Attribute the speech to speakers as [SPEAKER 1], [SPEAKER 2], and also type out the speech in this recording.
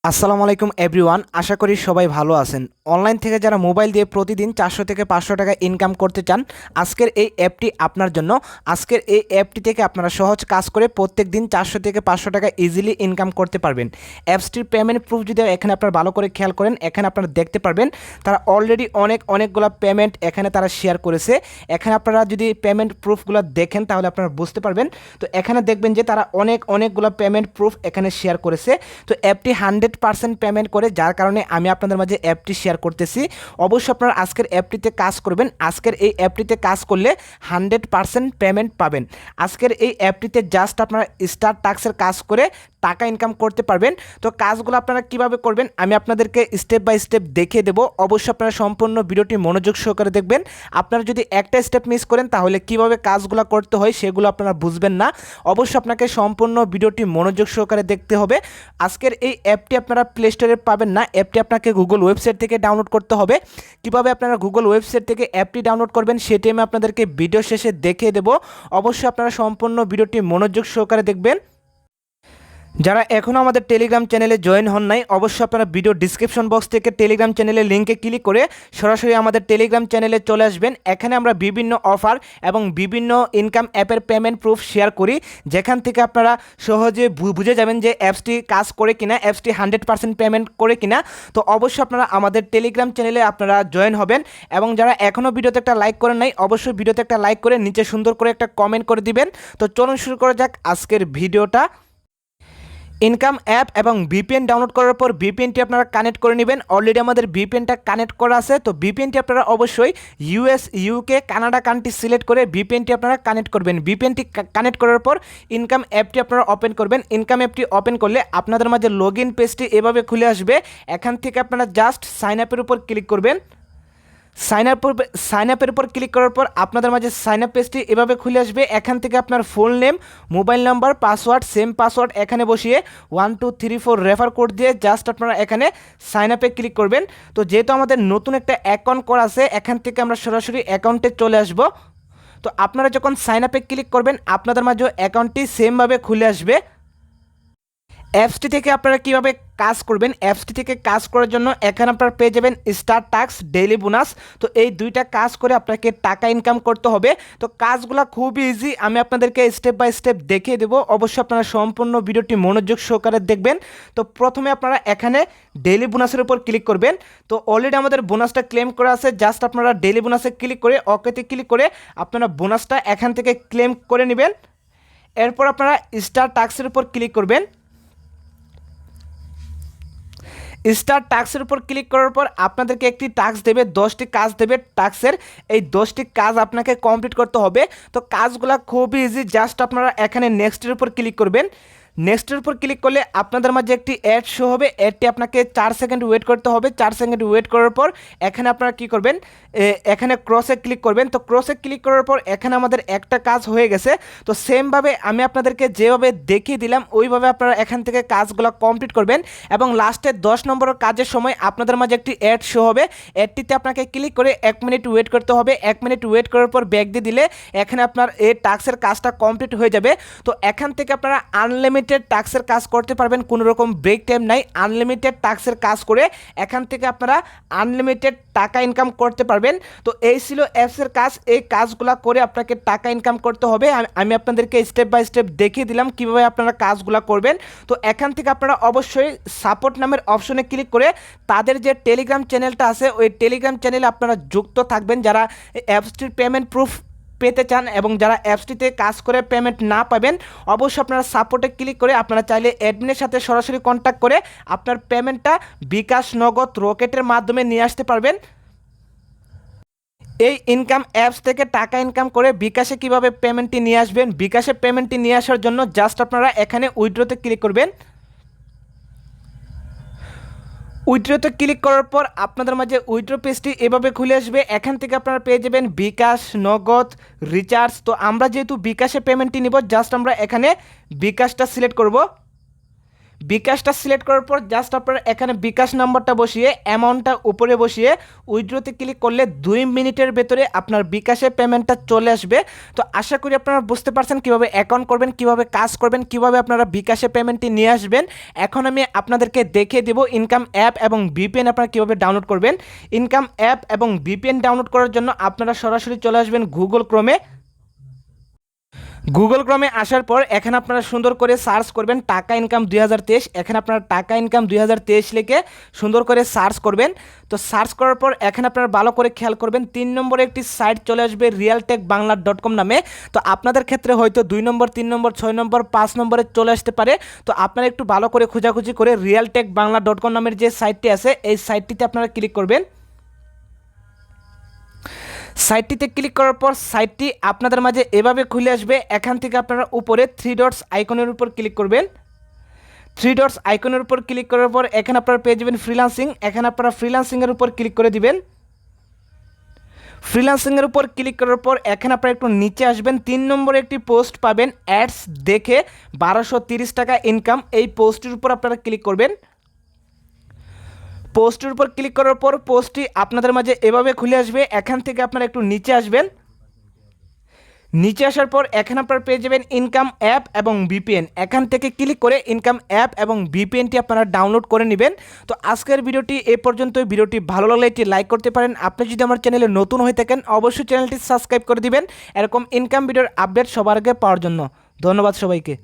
[SPEAKER 1] আসসালামু আলাইকুম এভরিওয়ান, আশা করি সবাই ভালো আছেন। অনলাইন থেকে যারা মোবাইল দিয়ে প্রতিদিন 400 থেকে 500 টাকা ইনকাম করতে চান, আজকের এই অ্যাপটি আপনার জন্য। আজকের এই অ্যাপটি থেকে আপনারা সহজ কাজ করে প্রত্যেক দিন 400 থেকে 500 টাকা ইজিলি ইনকাম করতে পারবেন। অ্যাপসটির পেমেন্ট প্রুফ যদি এখানে আপনারা ভালো করে খেয়াল করেন, এখানে আপনারা দেখতে পারবেন তারা অলরেডি অনেকগুলো পেমেন্ট এখানে তারা শেয়ার করেছে। এখানে আপনারা যদি পেমেন্ট প্রুফগুলো দেখেন তাহলে আপনারা বুঝতে পারবেন। তো এখানে দেখবেন যে তারা অনেকগুলো পেমেন্ট প্রুফ এখানে শেয়ার করেছে। তো অ্যাপটি 100% পেমেন্ট করে, যার কারণে আমি আপনাদের মাঝে অ্যাপটি শেয়ার করতেছি। অবশ্যই আপনারা আজকের অ্যাপটিতে কাজ করবেন। আজকের এই অ্যাপটিতে কাজ করলে 100% পেমেন্ট পাবেন। আজকের এই অ্যাপটিতে জাস্ট আপনারা স্টার টাস্কের কাজ করে টাকা ইনকাম করতে পারবেন। তো কাজগুলো আপনারা কিভাবে করবেন আমি আপনাদেরকে স্টেপ বাই স্টেপ দেখিয়ে দেবো। অবশ্যই আপনারা সম্পূর্ণ ভিডিওটি মনোযোগ সহকারে দেখবেন। আপনারা যদি একটা স্টেপ মিস করেন তাহলে কিভাবে কাজগুলো করতে হয় সেগুলো আপনারা বুঝবেন না। অবশ্যই আপনাকে সম্পূর্ণ ভিডিওটি মনোযোগ সহকারে দেখতে হবে। আজকের এই অ্যাপটি আপনারা প্লে স্টোরে পাবেন না, অ্যাপটি আপনাকে গুগল ওয়েবসাইট থেকে ডাউনলোড করতে হবে। কিভাবে আপনারা গুগল ওয়েবসাইট থেকে অ্যাপটি ডাউনলোড করবেন সেটি আমি আপনাদেরকে ভিডিও শেষে দেখিয়ে দেবো। অবশ্যই আপনারা সম্পূর্ণ ভিডিওটি মনোযোগ সহকারে দেখবেন। যারা এখনও আমাদের টেলিগ্রাম চ্যানেলে জয়েন হন নাই, অবশ্যই আপনারা ভিডিও ডিসক্রিপশন বক্স থেকে টেলিগ্রাম চ্যানেলের লিঙ্কে ক্লিক করে সরাসরি আমাদের টেলিগ্রাম চ্যানেলে চলে আসবেন। এখানে আমরা বিভিন্ন অফার এবং বিভিন্ন ইনকাম অ্যাপের পেমেন্ট প্রুফ শেয়ার করি, যেখান থেকে আপনারা সহজে বুঝে যাবেন যে অ্যাপসটি কাজ করে কিনা, অ্যাপসটি 100% পেমেন্ট করে কিনা। তো অবশ্যই আপনারা আমাদের টেলিগ্রাম চ্যানেলে আপনারা জয়েন হবেন। এবং যারা এখনও ভিডিওতে একটা লাইক করেন নাই, অবশ্যই ভিডিওতে একটা লাইক করে নিচে সুন্দর করে একটা কমেন্ট করে দিবেন। তো চলুন শুরু করা যাক আজকের ভিডিওটা। ইনকাম অ্যাপ এবং ভিপিএন ডাউনলোড করার পর ভিপিএনটি আপনারা কানেক্ট করে নেবেন। অলরেডি আমাদের ভিপিএনটা কানেক্ট করা আছে। তো ভিপিএনটি আপনারা অবশ্যই US, UK, Canada country select করে ভিপিএনটি আপনারা কানেক্ট করবেন। ভিপিএনটি কানেক্ট করার পর ইনকাম অ্যাপটি আপনারা ওপেন করবেন। ইনকাম অ্যাপটি ওপেন করলে আপনাদের মাঝে লগ ইন পেজটি এভাবে খুলে আসবে। এখান থেকে আপনারা জাস্ট সাইন আপের উপর ক্লিক করবেন। সাইন আপের উপর ক্লিক করার পর আপনাদের মাঝে সাইন আপ পেজটি এভাবে খুলে আসবে। এখান থেকে আপনার full name, mobile number, password, same password এখানে বসিয়ে 1234 রেফার কোড দিয়ে জাস্ট আপনারা এখানে সাইন আপে ক্লিক করবেন। তো যেহেতু আমাদের নতুন একটা অ্যাকাউন্ট করা আছে, এখান থেকে আমরা সরাসরি অ্যাকাউন্টে চলে আসব। তো আপনারা যখন সাইন আপে ক্লিক করবেন আপনাদের মাঝে অ্যাকাউন্টটি সেমভাবে খুলে আসবে। অ্যাপসটি থেকে আপনারা কীভাবে কাজ করবেন, অ্যাপসটি থেকে কাজ করার জন্য এখানে আপনারা পেয়ে যাবেন স্টার টাস্ক, ডেইলি বোনাস। তো এই দুইটা কাজ করে আপনাকে টাকা ইনকাম করতে হবে। তো কাজগুলো খুবই ইজি, আমি আপনাদেরকে স্টেপ বাই স্টেপ দেখিয়ে দেবো। অবশ্যই আপনারা সম্পূর্ণ ভিডিওটি মনোযোগ সহকারে দেখবেন। তো প্রথমে আপনারা এখানে ডেইলি বোনাসের উপর ক্লিক করবেন। তো অলরেডি আমাদের বোনাসটা ক্লেম করা আছে, জাস্ট আপনারা ডেইলি বোনাসে ক্লিক করে ওকেতে ক্লিক করে আপনারা বোনাসটা এখান থেকে ক্লেম করে নেবেন। এরপর আপনারা স্টার টাস্কের উপর ক্লিক করবেন। স্টার টাস্কের উপর ক্লিক করার পর আপনাদেরকে একটি টাস্ক দেবে, 10টি কাজ দেবে টাস্কের। এই 10টি কাজ আপনাকে কমপ্লিট করতে হবে। তো কাজগুলো খুবই ইজি, জাস্ট আপনারা এখানে নেক্সটের উপর ক্লিক করবেন। নেক্সটের উপর ক্লিক করলে আপনাদের মাঝে একটি অ্যাড শো হবে। অ্যাডটি আপনাকে 4 সেকেন্ড ওয়েট করতে হবে। 4 সেকেন্ড ওয়েট করার পর এখানে আপনারা কী করবেন, এখানে ক্রসে ক্লিক করবেন। তো ক্রসে ক্লিক করার পর এখানে আমাদের একটা কাজ হয়ে গেছে। তো সেমভাবে আমি আপনাদেরকে যেভাবে দেখিয়ে দিলাম ওইভাবে আপনারা এখান থেকে কাজগুলো কমপ্লিট করবেন। এবং লাস্টে 10 নম্বরের কাজের সময় আপনাদের মাঝে একটি অ্যাড শো হবে। অ্যাডটিতে আপনাকে ক্লিক করে 1 মিনিট ওয়েট করতে হবে। 1 মিনিট ওয়েট করার পর ব্যাক দিয়ে দিলে এখানে আপনার এই টাস্কের কাজটা কমপ্লিট হয়ে যাবে। তো এখান থেকে আপনারা আনলিমিটেড টাস্কের কাজ করতে পারবেন, কোনো রকম ব্রেক টাইম নাই। আনলিমিটেড টাস্কের কাজ করে এখান থেকে আপনারা আনলিমিটেড টাকা ইনকাম করতে পারবেন। তো এই ছিল অ্যাপসের কাজ। এই কাজগুলো করে আপনাকে টাকা ইনকাম করতে হবে। আমি আপনাদেরকে স্টেপ বাই স্টেপ দেখিয়ে দিলাম কীভাবে আপনারা কাজগুলো করবেন। তো এখান থেকে আপনারা অবশ্যই সাপোর্ট নামের অপশনে ক্লিক করে তাদের যে টেলিগ্রাম চ্যানেলটা আছে ওই টেলিগ্রাম চ্যানেলে আপনারা যুক্ত থাকবেন, যারা অ্যাপসটির পেমেন্ট প্রুফ পেতে চান এবং যারা অ্যাপসটিতে কাজ করে পেমেন্ট না পাবেন। অবশ্যই আপনারা সাপোর্টে ক্লিক করে আপনারা চাইলে অ্যাডমিনের সাথে সরাসরি কন্ট্যাক্ট করে আপনার পেমেন্টটা বিকাশ, নগদ, রকেটের মাধ্যমে নিয়ে আসতে পারবেন। এই ইনকাম অ্যাপস থেকে টাকা ইনকাম করে বিকাশে কিভাবে পেমেন্টটি নিয়ে আসবেন, বিকাশে পেমেন্টটি নিয়ে আসার জন্য জাস্ট আপনারা এখানে উইথড্রতে ক্লিক করবেন। উইথড্রতে ক্লিক করার পর আপনাদের মাঝে উইথড্র পেজটি এভাবে খুলে আসবে। এখান থেকে আপনারা পেয়ে যাবেন বিকাশ, নগদ, রিচার্জ। তো আমরা যেহেতু বিকাশে পেমেন্টটি নিব, জাস্ট আমরা এখানে বিকাশটা সিলেক্ট করব। বিকাশটা সিলেক্ট করার পর জাস্ট আপনারা এখানে বিকাশ নাম্বারটা বসিয়ে অ্যামাউন্টটা উপরে বসিয়ে উইথড্রোতে ক্লিক করলে 2 মিনিটের ভেতরে আপনার বিকাশে পেমেন্টটা চলে আসবে। তো আশা করি আপনারা বুঝতে পারছেন কীভাবে অ্যাকাউন্ট করবেন, কীভাবে কাজ করবেন, কীভাবে আপনারা বিকাশে পেমেন্টটি নিয়ে আসবেন। এখন আমি আপনাদেরকে দেখিয়ে দেব ইনকাম অ্যাপ এবং ভিপিএন আপনারা কীভাবে ডাউনলোড করবেন। ইনকাম অ্যাপ এবং ভিপিএন ডাউনলোড করার জন্য আপনারা সরাসরি চলে আসবেন গুগল ক্রোমে। গুগল ক্রমে আসার পর এখানে আপনারা সুন্দর করে সার্চ করবেন টাকা ইনকাম 2023। এখানে আপনারা টাকা ইনকাম 2023 লিখে সুন্দর করে সার্চ করবেন। তো সার্চ করার পর এখানে আপনারা ভালো করে খেয়াল করবেন 3 নম্বরে একটি সাইট চলে আসবে realtechbangla.com নামে। তো আপনাদের ক্ষেত্রে হয়তো 2 নম্বর, 3 নম্বর, 6 নম্বর, 5 নম্বরে চলে আসতে পারে। তো আপনারা একটু ভালো করে খোঁজাখুঁজি করে realtechbangla.com নামের যে সাইটটি আছে এই সাইটটিতে আপনারা ক্লিক করবেন। সাইটটিতে ক্লিক করার পর সাইটটি আপনাদের মাঝে এভাবে খুলে আসবে। এখান থেকে আপনারা উপরে 3 ডটস আইকনের উপর ক্লিক করবেন। 3 ডটস আইকনের উপর ক্লিক করার পর এখানে আপনারা পেয়ে যাবেন ফ্রিল্যান্সিং। এখানে আপনারা ফ্রিল্যান্সিংয়ের উপর ক্লিক করে দিবেন। ফ্রিল্যান্সিংয়ের উপর ক্লিক করার পর এখানে আপনারা একটু নিচে আসবেন, 3 নম্বরে একটি পোস্ট পাবেন অ্যাডস দেখে 1230 টাকা ইনকাম। এই পোস্টের উপর আপনারা ক্লিক করবেন। পোস্টের উপর ক্লিক করার পর পোস্টটি আপনাদের মাঝে এভাবে খুলে আসবে। এখান থেকে আপনারা একটু নিচে আসবেন। নিচে আসার পর এখানে আপনারা পেয়ে যাবেন ইনকাম অ্যাপ এবং ভিপিএন। এখান থেকে ক্লিক করে ইনকাম অ্যাপ এবং ভিপিএনটি আপনারা ডাউনলোড করে নেবেন। তো আজকের ভিডিওটি এ পর্যন্তই। ভিডিওটি ভালো লাগলে একটি লাইক করতে পারেন। আপনি যদি আমার চ্যানেলে নতুন হয়ে থাকেন অবশ্যই চ্যানেলটি সাবস্ক্রাইব করে দিবেন এরকম ইনকাম ভিডিওর আপডেট সবার আগে পাওয়ার জন্য। ধন্যবাদ সবাইকে।